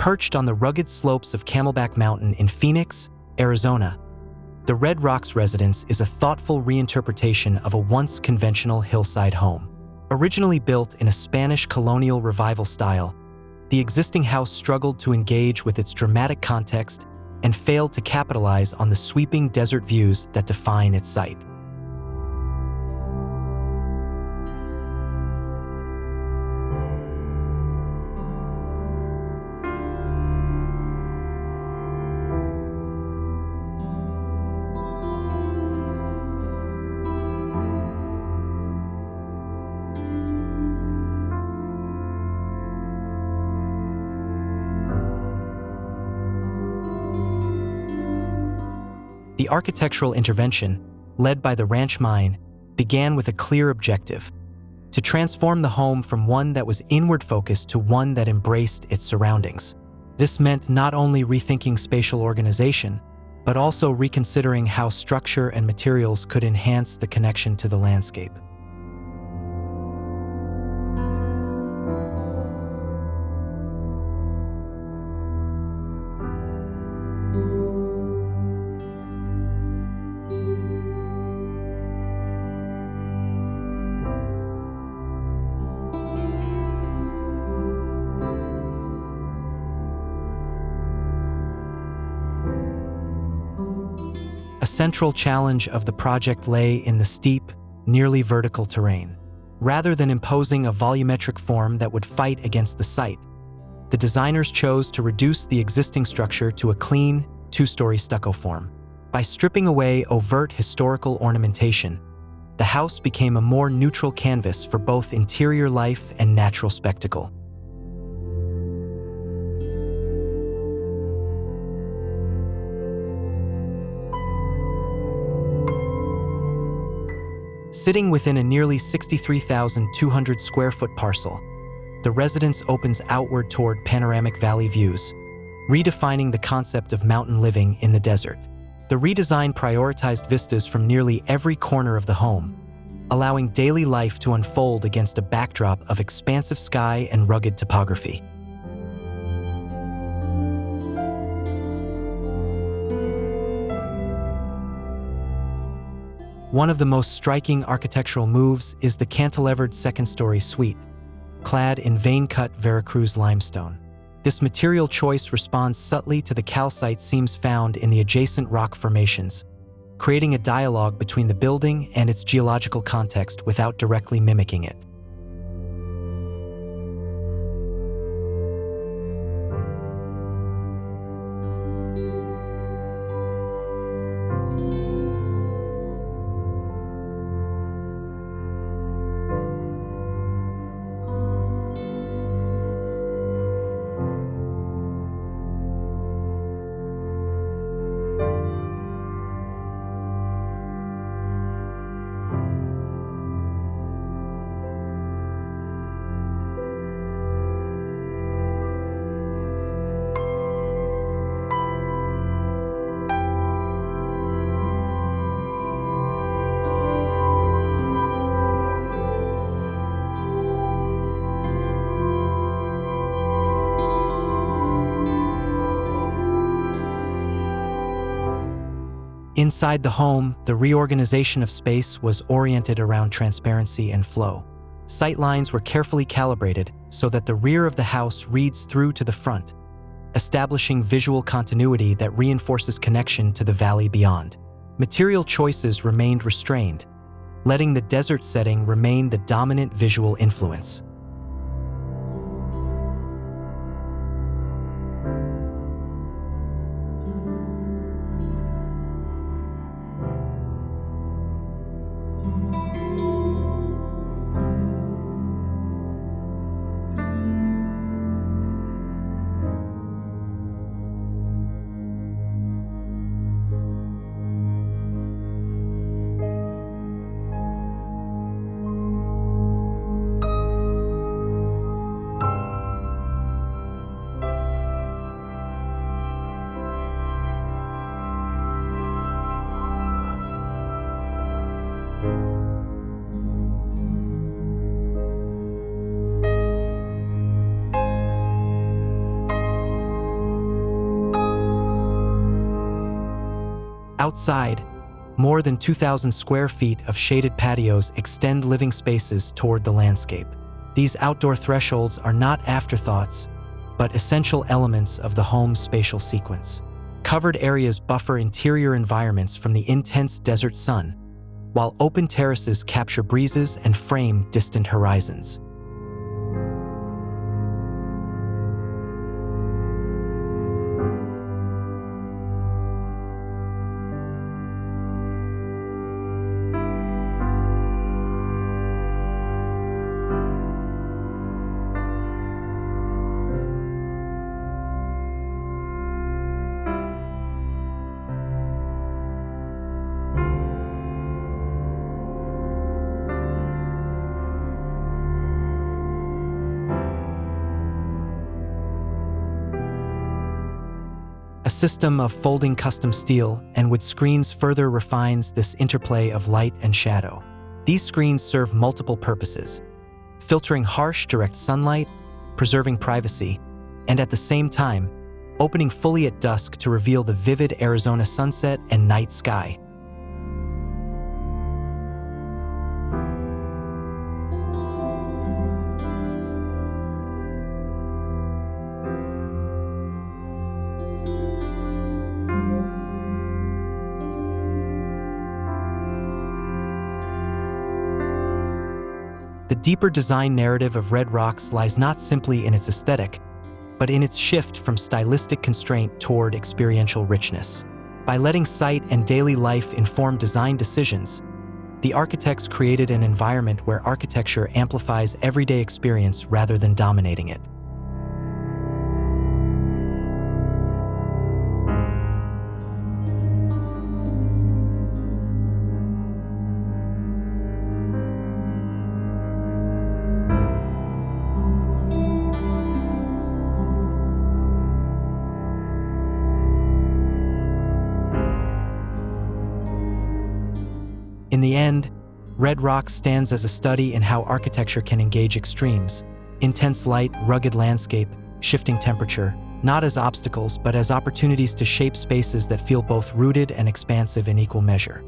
Perched on the rugged slopes of Camelback Mountain in Phoenix, Arizona, the Red Rocks residence is a thoughtful reinterpretation of a once conventional hillside home. Originally built in a Spanish Colonial Revival style, the existing house struggled to engage with its dramatic context and failed to capitalize on the sweeping desert views that define its site. The architectural intervention, led by the ranch mine, began with a clear objective: to transform the home from one that was inward-focused to one that embraced its surroundings. This meant not only rethinking spatial organization, but also reconsidering how structure and materials could enhance the connection to the landscape. A central challenge of the project lay in the steep, nearly vertical terrain. Rather than imposing a volumetric form that would fight against the site, the designers chose to reduce the existing structure to a clean, two-story stucco form. By stripping away overt historical ornamentation, the house became a more neutral canvas for both interior life and natural spectacle. Sitting within a nearly 63,200 square foot parcel, the residence opens outward toward panoramic valley views, redefining the concept of mountain living in the desert. The redesign prioritized vistas from nearly every corner of the home, allowing daily life to unfold against a backdrop of expansive sky and rugged topography. One of the most striking architectural moves is the cantilevered second-story suite, clad in vein-cut Veracruz limestone. This material choice responds subtly to the calcite seams found in the adjacent rock formations, creating a dialogue between the building and its geological context without directly mimicking it. Inside the home, the reorganization of space was oriented around transparency and flow. Sight lines were carefully calibrated so that the rear of the house reads through to the front, establishing visual continuity that reinforces connection to the valley beyond. Material choices remained restrained, letting the desert setting remain the dominant visual influence. Outside, more than 2,000 square feet of shaded patios extend living spaces toward the landscape. These outdoor thresholds are not afterthoughts, but essential elements of the home's spatial sequence. Covered areas buffer interior environments from the intense desert sun, while open terraces capture breezes and frame distant horizons. A system of folding custom steel and wood screens further refines this interplay of light and shadow. These screens serve multiple purposes, filtering harsh, direct sunlight, preserving privacy, and at the same time, opening fully at dusk to reveal the vivid Arizona sunset and night sky. The deeper design narrative of Red Rocks lies not simply in its aesthetic, but in its shift from stylistic constraint toward experiential richness. By letting sight and daily life inform design decisions, the architects created an environment where architecture amplifies everyday experience rather than dominating it. In the end, Red Rocks stands as a study in how architecture can engage extremes: intense light, rugged landscape, shifting temperature, not as obstacles but as opportunities to shape spaces that feel both rooted and expansive in equal measure.